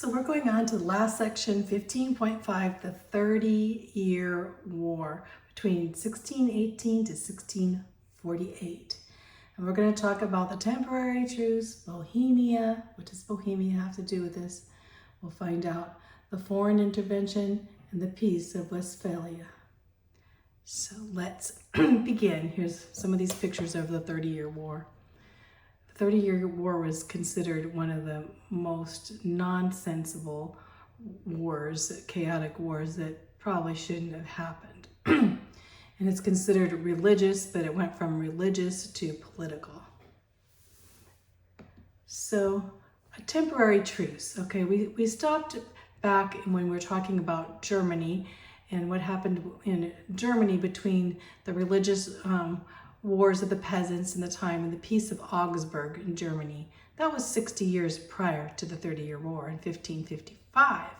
So we're going on to the last section, 15.5, the 30-Year War between 1618 to 1648. And we're going to talk about the temporary truce, Bohemia. What does Bohemia have to do with this? We'll find out the foreign intervention and the Peace of Westphalia. So let's begin. Here's some of these pictures of the 30-Year War. The 30-Year War was considered one of the most nonsensical wars, chaotic wars that probably shouldn't have happened. And it's considered religious, but it went from religious to political. So a temporary truce. Okay, we stopped back when we were talking about Germany and what happened in Germany between the religious wars of the peasants in the time and the Peace of Augsburg in Germany. That was 60 years prior to the 30-Year War in 1555.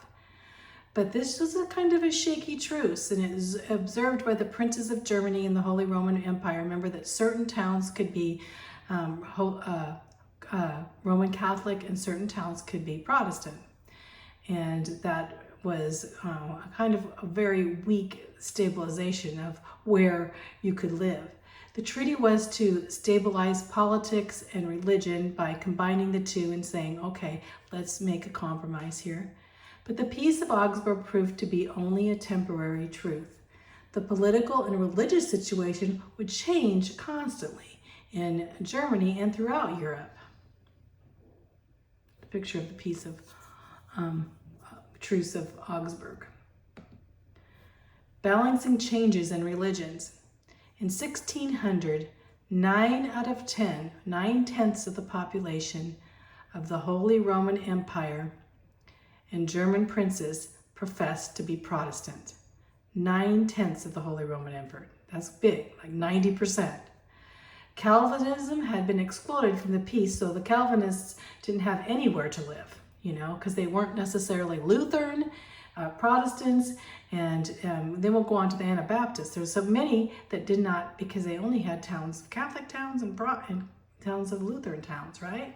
But this was a kind of a shaky truce, and it is observed by the princes of Germany and the Holy Roman Empire. Remember that certain towns could be Roman Catholic and certain towns could be Protestant. And that was a kind of a very weak stabilization of where you could live. The treaty was to stabilize politics and religion by combining the two and saying, okay, let's make a compromise here. But the Peace of Augsburg proved to be only a temporary truce. The political and religious situation would change constantly in Germany and throughout Europe. A picture of the Peace of Truce of Augsburg. Balancing changes in religions. In 1600, 9 out of 10, 9/10 of the population of the Holy Roman Empire and German princes professed to be Protestant. 9/10 of the Holy Roman Empire. That's big, like 90%. Calvinism had been excluded from the peace, so the Calvinists didn't have anywhere to live, because they weren't necessarily Lutheran, Protestants, and then we'll go on to the Anabaptists. There's so many that did not, because they only had towns, Catholic towns and towns of Lutheran towns, right?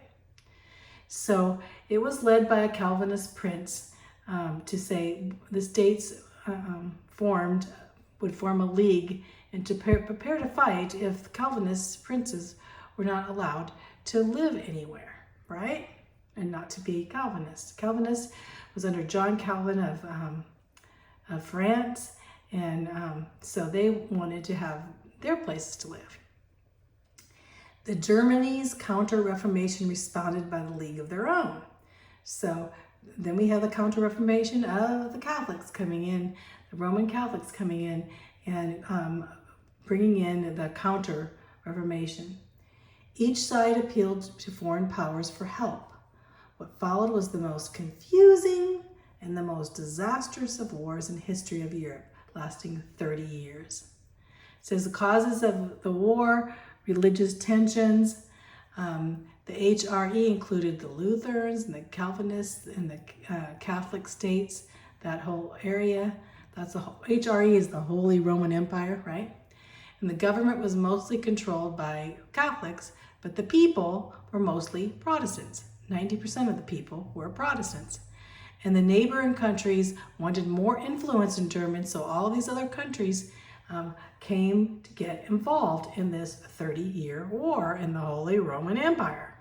So it was led by a Calvinist prince to say the states would form a league and to prepare to fight if the Calvinist princes were not allowed to live anywhere, right? And not to be Calvinist. Calvinist was under John Calvin of France, and so they wanted to have their places to live. The Germany's Counter-Reformation responded by the League of their own. So then we have the Counter-Reformation of the Catholics coming in, the Roman Catholics coming in and bringing in the Counter-Reformation. Each side appealed to foreign powers for help. What followed was the most confusing and the most disastrous of wars in history of Europe, lasting 30 years. It says the causes of the war, religious tensions. The HRE included the Lutherans and the Calvinists and the Catholic states, that whole area. That's the HRE is the Holy Roman Empire, right? And the government was mostly controlled by Catholics, but the people were mostly Protestants. 90% of the people were Protestants. And the neighboring countries wanted more influence in Germany, so all these other countries came to get involved in this 30-year war in the Holy Roman Empire.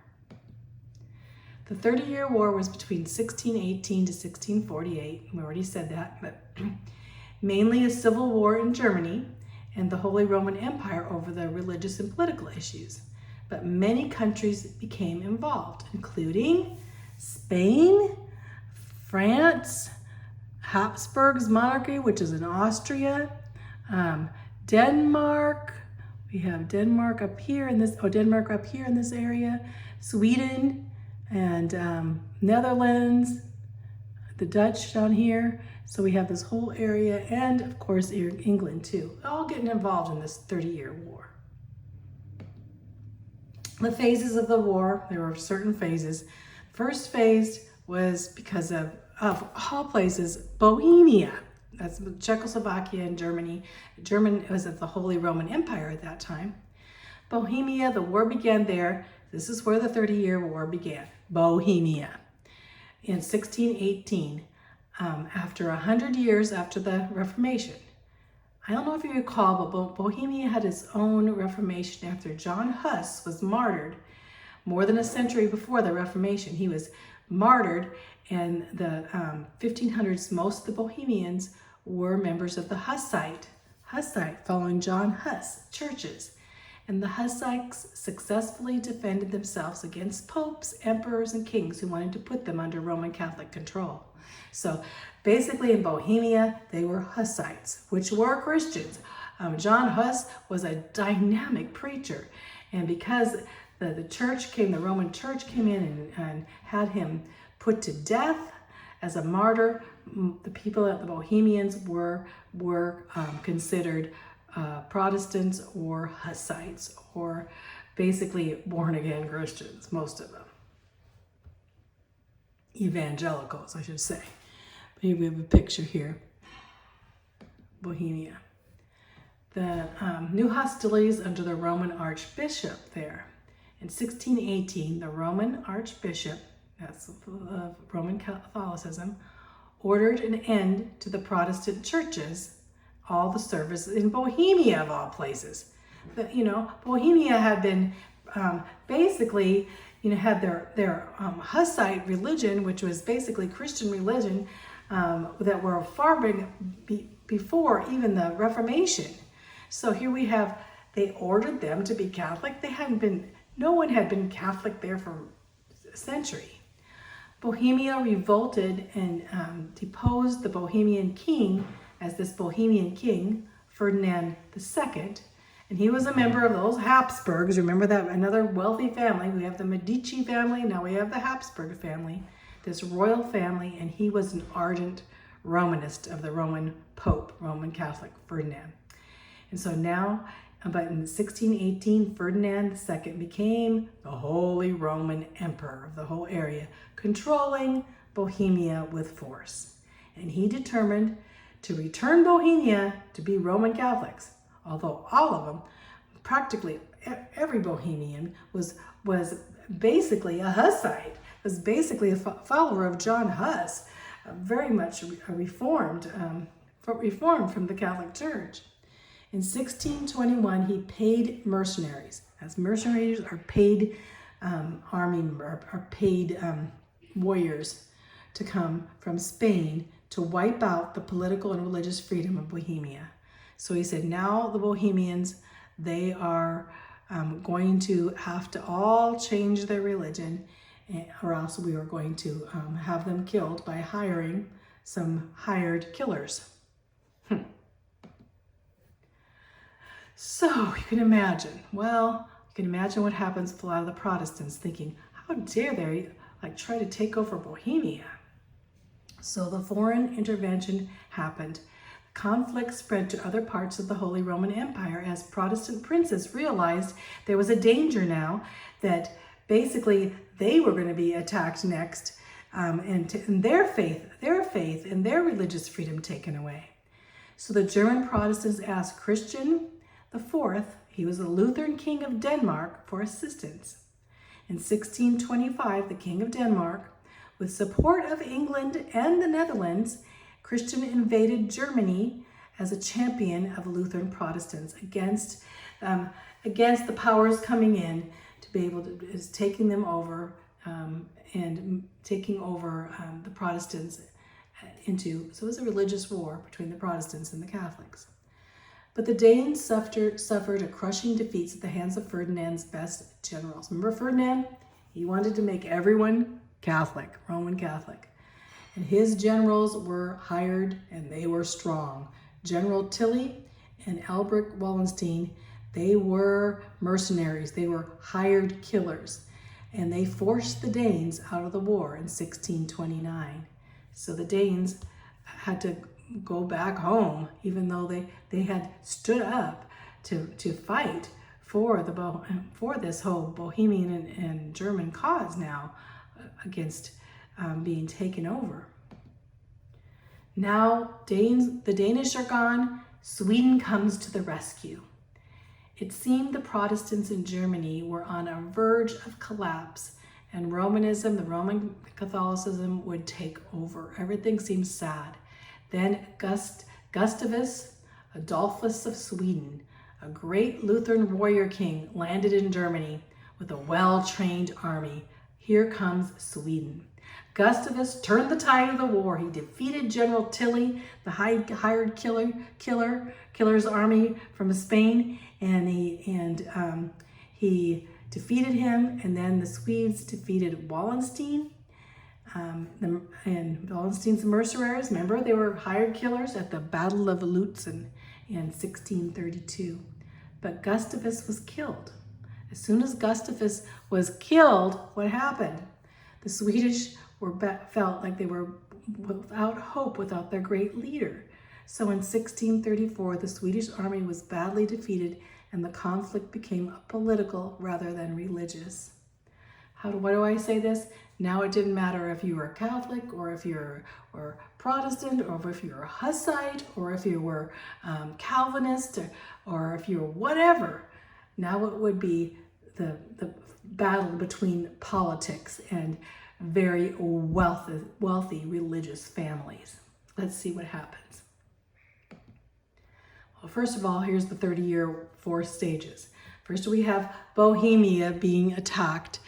The 30-Year War was between 1618 to 1648. We already said that, but mainly a civil war in Germany and the Holy Roman Empire over the religious and political issues. But many countries became involved, including Spain, France, Habsburg's monarchy, which is in Austria, Denmark. We have Denmark up here in this area, Sweden and Netherlands, the Dutch down here. So we have this whole area, and of course England too, all getting involved in this 30-year war. The phases of the war, there were certain phases. First phase was because of all places, Bohemia. That's Czechoslovakia and Germany. Germany was at the Holy Roman Empire at that time. Bohemia, the war began there. This is where the 30-Year War began, Bohemia. in 1618, after 100 years after the Reformation. I don't know if you recall, but Bohemia had its own Reformation after John Huss was martyred more than a century before the Reformation. He was martyred, and the 1500s, most of the Bohemians were members of the Hussite, following John Huss churches. And the Hussites successfully defended themselves against popes, emperors, and kings who wanted to put them under Roman Catholic control. So basically in Bohemia, they were Hussites, which were Christians. John Huss was a dynamic preacher. And because the Roman church came in and had him put to death as a martyr, the people of the Bohemians were considered Protestants or Hussites, or basically born-again Christians, most of them. Evangelicals, I should say. Here we have a picture here. Bohemia. The new hostilities under the Roman Archbishop there. In 1618, the Roman Archbishop, that's Roman Catholicism, ordered an end to the Protestant churches, all the services in Bohemia of all places. Bohemia had been basically, had their Hussite religion, which was basically Christian religion, that were far before even the Reformation. So here we have, they ordered them to be Catholic. No one had been Catholic there for a century. Bohemia revolted and deposed the Bohemian king as this Bohemian king, Ferdinand II, and he was a member of those Habsburgs. Remember that, another wealthy family. We have the Medici family, now we have the Habsburg family, this royal family, and he was an ardent Romanist of the Roman Pope, Roman Catholic Ferdinand. And so now, but in 1618, Ferdinand II became the Holy Roman Emperor of the whole area, controlling Bohemia with force. And he determined to return Bohemia to be Roman Catholics, although all of them, practically every Bohemian was basically a Hussite, was basically a follower of John Huss, very much reformed from the Catholic Church. In 1621, he paid mercenaries, as mercenaries are paid paid warriors to come from Spain to wipe out the political and religious freedom of Bohemia. So he said, now the Bohemians, they are going to have to all change their religion, or else we are going to have them killed by hiring some hired killers. So you can imagine, what happens with a lot of the Protestants thinking, how dare they try to take over Bohemia? So the foreign intervention happened. Conflict spread to other parts of the Holy Roman Empire as Protestant princes realized there was a danger now that basically they were going to be attacked next, and their faith and their religious freedom taken away. So the German Protestants asked Christian IV, he was the Lutheran king of Denmark, for assistance. In 1625, the king of Denmark, with support of England and the Netherlands, Christian invaded Germany as a champion of Lutheran Protestants against the powers coming in to be able to, is taking them over and taking over the Protestants so it was a religious war between the Protestants and the Catholics. But the Danes suffered a crushing defeat at the hands of Ferdinand's best generals. Remember Ferdinand? He wanted to make everyone Catholic, Roman Catholic. And his generals were hired and they were strong. General Tilly and Albrecht Wallenstein, they were mercenaries. They were hired killers. And they forced the Danes out of the war in 1629. So the Danes had to go back home, even though they had stood up to fight for this whole Bohemian and German cause now against being taken over. Now the Danish are gone, Sweden comes to the rescue. It seemed the Protestants in Germany were on a verge of collapse and Romanism, the Roman Catholicism, would take over. Everything seemed sad. Then Gustavus Adolphus of Sweden, a great Lutheran warrior king, landed in Germany with a well-trained army. Here comes Sweden. Gustavus turned the tide of the war. He defeated General Tilly, the hired killer's army from Spain, and he defeated him. And then the Swedes defeated Wallenstein, and Wallenstein's mercenaries. Remember, they were hired killers at the Battle of Lutzen in 1632. But Gustavus was killed. As soon as Gustavus was killed, what happened? The Swedish felt like they were without hope without their great leader. So in 1634, the Swedish army was badly defeated and the conflict became political rather than religious. Why do I say this? Now it didn't matter if you were Catholic or if you're Protestant or if you were Hussite or if you were Calvinist or if you were whatever. Now it would be the battle between politics and very wealthy religious families. Let's see what happens. Well, first of all, here's the 30-year war stages. First, we have Bohemia being attacked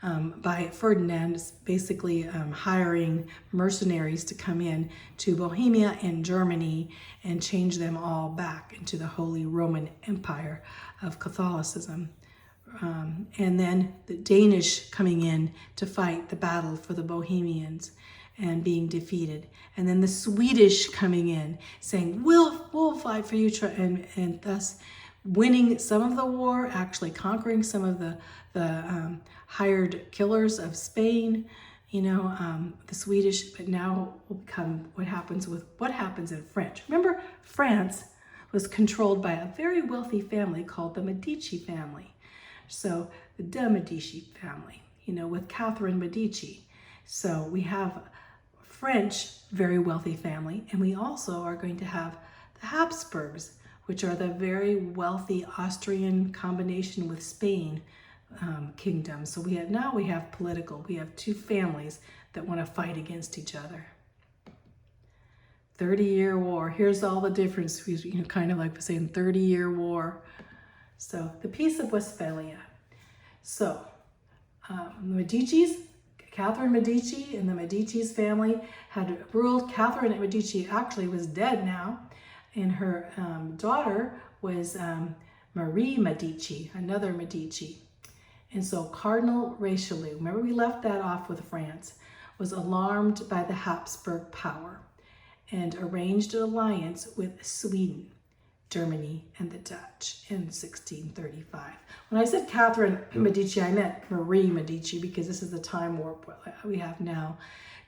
by Ferdinand, basically hiring mercenaries to come in to Bohemia and Germany and change them all back into the Holy Roman Empire of Catholicism. And then the Danish coming in to fight the battle for the Bohemians and being defeated. And then the Swedish coming in saying, we'll fight for you, and thus winning some of the war, actually conquering some of the hired killers of Spain, the Swedish. But now will become what happens in French. Remember, France was controlled by a very wealthy family called the Medici family. So the de Medici family, with Catherine Medici. So we have French, very wealthy family, and we also are going to have the Habsburgs, which are the very wealthy Austrian combination with Spain kingdom. So we have political. We have two families that want to fight against each other. 30-year war. Here's all the difference. Kind of like saying 30-year war. So the Peace of Westphalia. So the Medicis, Catherine Medici and the Medici's family had ruled. Catherine Medici actually was dead now, and her daughter was Marie Medici, another Medici. And so Cardinal Richelieu, remember we left that off with France, was alarmed by the Habsburg power and arranged an alliance with Sweden, Germany, and the Dutch in 1635. When I said Catherine Medici, I meant Marie Medici, because this is the time warp we have now.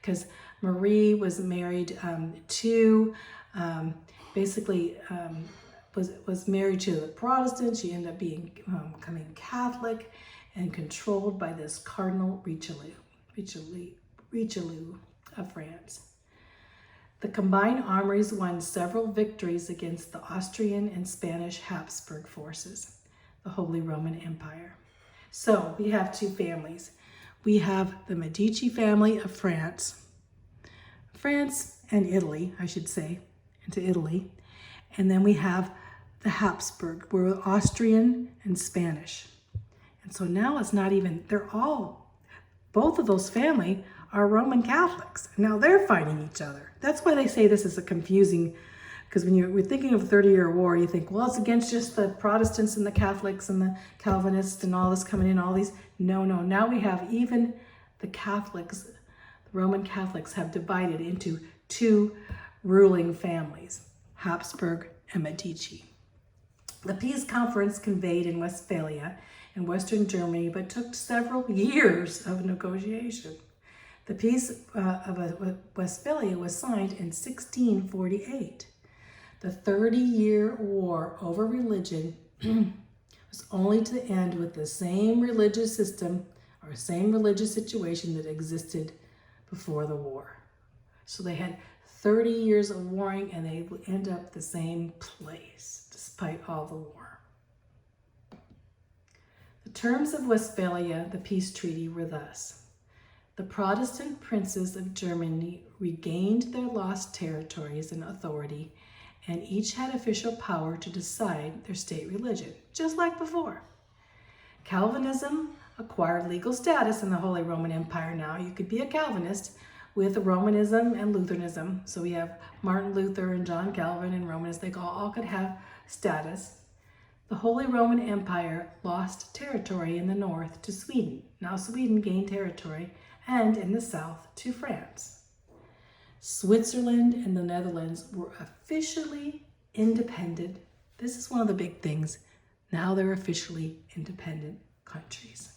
Because Marie was married was married to a Protestant. She ended up becoming Catholic and controlled by this Cardinal Richelieu of France. The combined armies won several victories against the Austrian and Spanish Habsburg forces, the Holy Roman Empire. So we have two families. We have the Medici family of France and Italy, I should say, into Italy. And then we have the Habsburg, we're Austrian and Spanish. And so now it's not even, both of those family are Roman Catholics. Now they're fighting each other. That's why they say this is a confusing, because when we're thinking of a 30-year war, you think, well, it's against just the Protestants and the Catholics and the Calvinists and all this coming in, all these. No, now we have even the Catholics, the Roman Catholics have divided into two ruling families, Habsburg and Medici. The peace conference convened in Westphalia in Western Germany, but took several years of negotiation. The Peace of Westphalia was signed in 1648. The 30-year war over religion was only to end with the same religious system or same religious situation that existed before the war. So they had 30 years of warring, and they would end up the same place despite all the war. The terms of Westphalia, the peace treaty, were thus. The Protestant princes of Germany regained their lost territories and authority, and each had official power to decide their state religion, just like before. Calvinism acquired legal status in the Holy Roman Empire now. You could be a Calvinist with Romanism and Lutheranism. So we have Martin Luther and John Calvin and Romanists. They all could have status. The Holy Roman Empire lost territory in the north to Sweden. Now Sweden gained territory, and in the south to France. Switzerland and the Netherlands were officially independent. This is one of the big things. Now they're officially independent countries.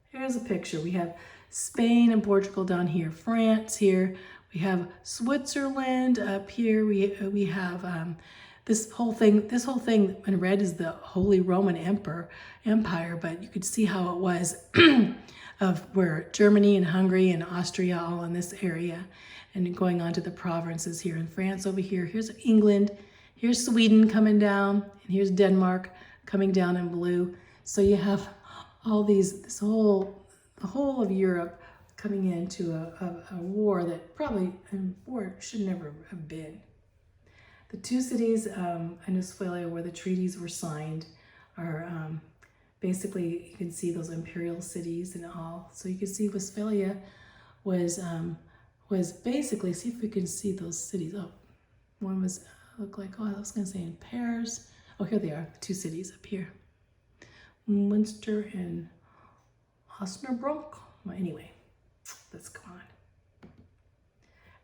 Here's a picture. We have Spain and Portugal down here, France here. We have Switzerland up here. We have this whole thing in red is the Holy Roman Empire, but you could see how it was of where Germany and Hungary and Austria all in this area, and going on to the provinces here in France over here. Here's England, here's Sweden coming down, and here's Denmark coming down in blue. So you have all these, the whole of Europe coming into a war that probably should never have been. The two cities in Westphalia where the treaties were signed are basically, you can see those imperial cities and all. So you can see Westphalia was basically, see if we can see those cities. Oh, one was, look like, I was going to say in Paris. Oh, here they are, the two cities up here. Münster and Osnabrück. Well, anyway, let's go on.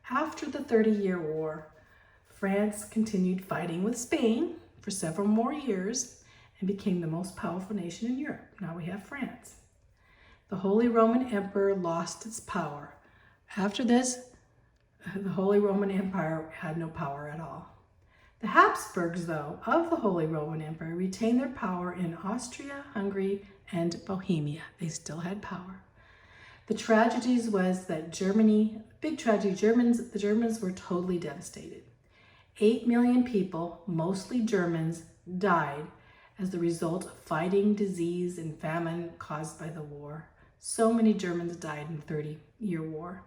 After the 30-Year War, France continued fighting with Spain for several more years and became the most powerful nation in Europe. Now we have France. The Holy Roman Emperor lost its power. After this, the Holy Roman Empire had no power at all. The Habsburgs, though, of the Holy Roman Empire retained their power in Austria, Hungary, and Bohemia. They still had power. The tragedies was that Germany, big tragedy, the Germans were totally devastated. 8 million people, mostly Germans, died as the result of fighting, disease, and famine caused by the war. So many Germans died in the 30-Year War.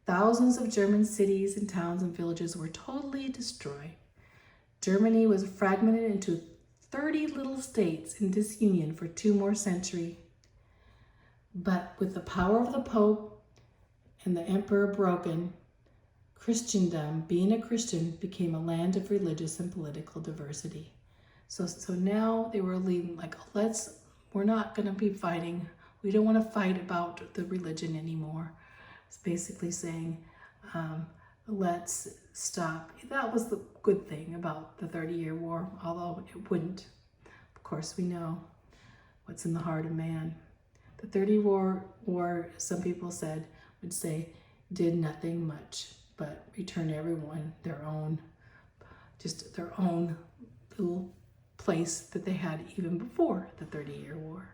Thousands of German cities and towns and villages were totally destroyed. Germany was fragmented into 30 little states in disunion for 2 more centuries. But with the power of the Pope and the Emperor broken, Christendom, being a Christian, became a land of religious and political diversity. So now they were leaving, like, we're not going to be fighting. We don't want to fight about the religion anymore. It's basically saying, let's stop. That was the good thing about the 30-Year War, although it wouldn't. Of course, we know what's in the heart of man. The 30-Year War, some people would say, did nothing much but return everyone their own little place that they had even before the 30-Year War.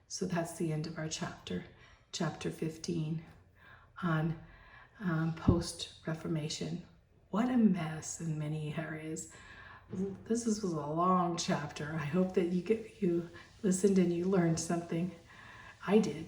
So that's the end of our chapter 15 on post-Reformation. What a mess in many areas. This was a long chapter. I hope that you listened and you learned something. I did.